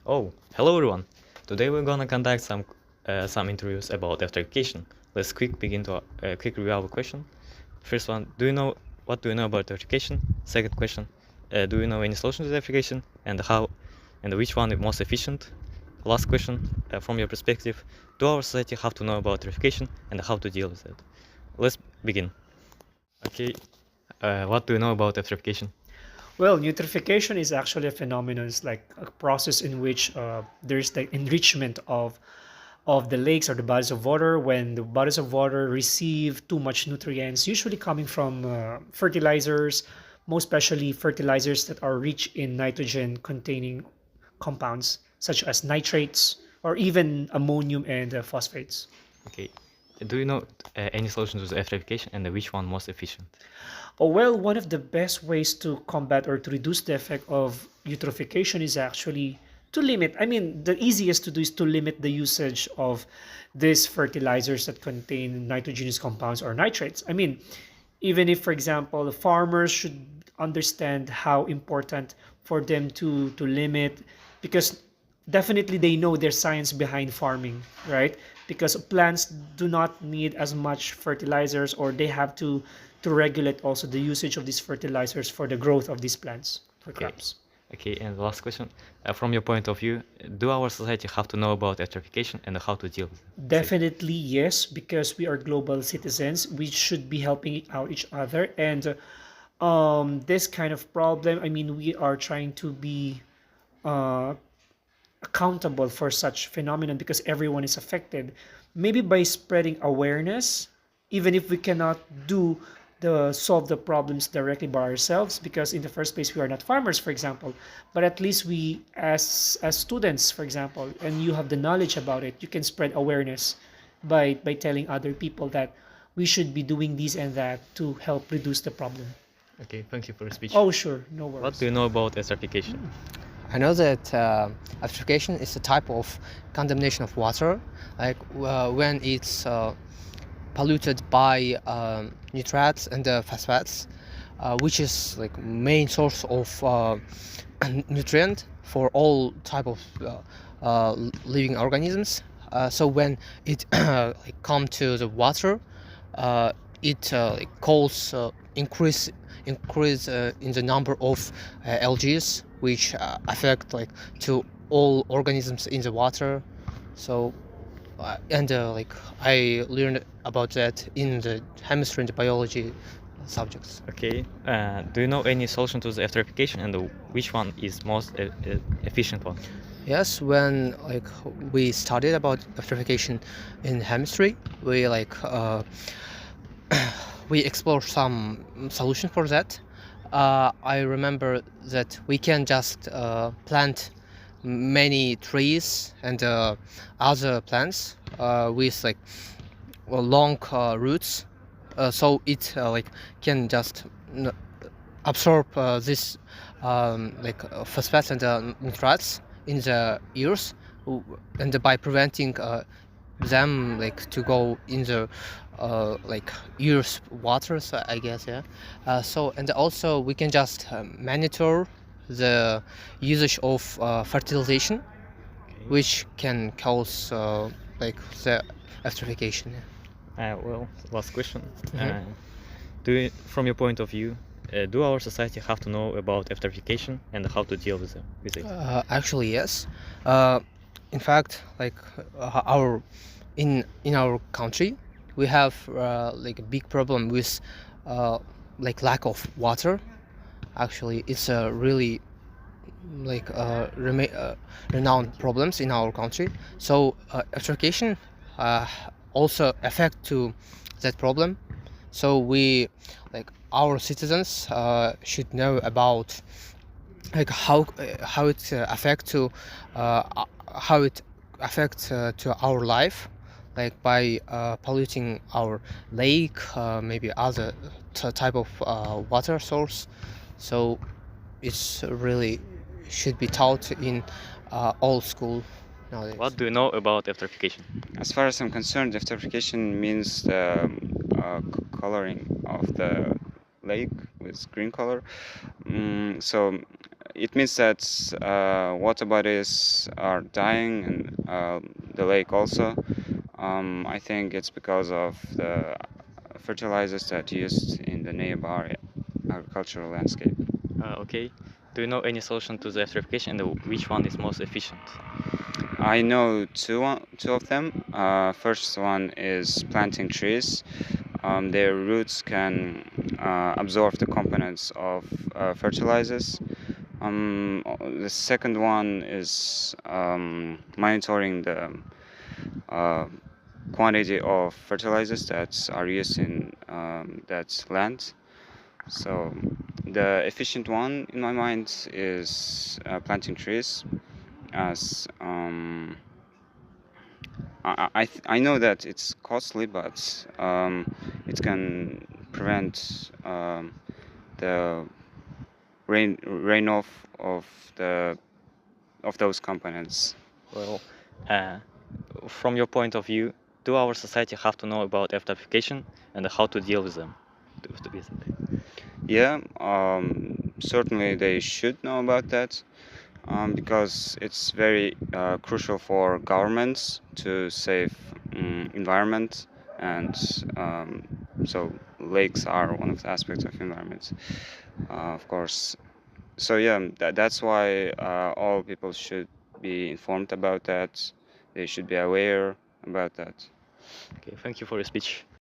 Oh, hello everyone! Today we're gonna conduct some interviews about eutrophication. Let's begin to quick review our question. First one, what do you know about eutrophication? Second question, do you know any solutions to eutrophication and how and which one is most efficient? Last question, from your perspective, do our society have to know about eutrophication and how to deal with it? Let's begin. Okay, what do you know about eutrophication? Well, eutrophication is actually a phenomenon. It's like a process in which there's the enrichment of the lakes or the bodies of water when the bodies of water receive too much nutrients, usually coming from fertilizers, most especially fertilizers that are rich in nitrogen containing compounds such as nitrates or even ammonium and phosphates. Okay, do you know any solutions to eutrophication and which one most efficient? Oh, well, one of the best ways to combat or to reduce the effect of eutrophication is actually to limit. I mean, the easiest to do is to limit the usage of these fertilizers that contain nitrogenous compounds or nitrates. I mean, even if, for example, the farmers should understand how important for them to limit, because definitely they know there's science behind farming, right? Because plants do not need as much fertilizers, or they have to regulate also the usage of these fertilizers for the growth of these plants for Okay. crops. Okay, and the last question. From your point of view, do our society have to know about eutrophication and how to deal with it? Definitely yes, because we are global citizens. We should be helping out each other, and this kind of problem. I mean, we are trying to be uh, accountable for such phenomenon because everyone is affected. Maybe by spreading awareness, even if we cannot do the solve the problems directly by ourselves, because in the first place we are not farmers, for example. But at least we, as students, for example, and you have the knowledge about it, you can spread awareness by telling other people that we should be doing this and that to help reduce the problem. Okay, thank you for your speech. Oh, sure, no What worries. do you know about eutrophication? I know that eutrophication is a type of contamination of water, like when it's polluted by nitrates and phosphates, which is like main source of nutrient for all type of living organisms. So when it like come to the water, it like cause increase in the number of algae, which affect like to all organisms in the water. So and like I learned about that in the chemistry and biology subjects. Okay, do you know any solution to the eutrophication and which one is most efficient one? Yes, when like we studied about electrification in chemistry, we like we explore some solution for that. I remember that we can just plant many trees and other plants with like long roots, so it like can just absorb this phosphates and nitrates in the ears, and by preventing them like to go in the like ears waters, I guess, yeah. So and also we can just monitor the usage of fertilization, Okay. which can cause like the eutrophication. Well, last question. Mhm. From your point of view, do our society have to know about eutrophication and how to deal with it? Actually, yes. Uh, in fact, like our in our country, we have like a big problem with uh, like lack of water. Actually, it's a really like renowned problems in our country. So electrification also affect to that problem. So we like our citizens should know about like how it affect to how it affects to our life, like by polluting our lake, maybe other type of water source. So it's really should be taught in all school nowadays. What do you know about eutrophication? As far as I'm concerned, eutrophication means the coloring of the lake with green color. So it means that water bodies are dying, and the lake also. I think it's because of the fertilizers that used in the nearby agricultural landscape. Okay. Do you know any solution to the eutrophication and which one is most efficient? I know two of them. First one is planting trees. Their roots can absorb the components of fertilizers. The second one is monitoring the uh, quantity of fertilizers that are used in that land. So the efficient one in my mind is planting trees, as I know that it's costly, but it can prevent the rain off of those components. Well, uh, from your point of view, do our society have to know about eutrophication and how to deal with them? To be simple. Yeah, certainly they should know about that, because it's very crucial for governments to save environment, and so lakes are one of the aspects of environment, of course. So yeah, that's why all people should be informed about that. They should be aware about that. Okay, thank you for your speech.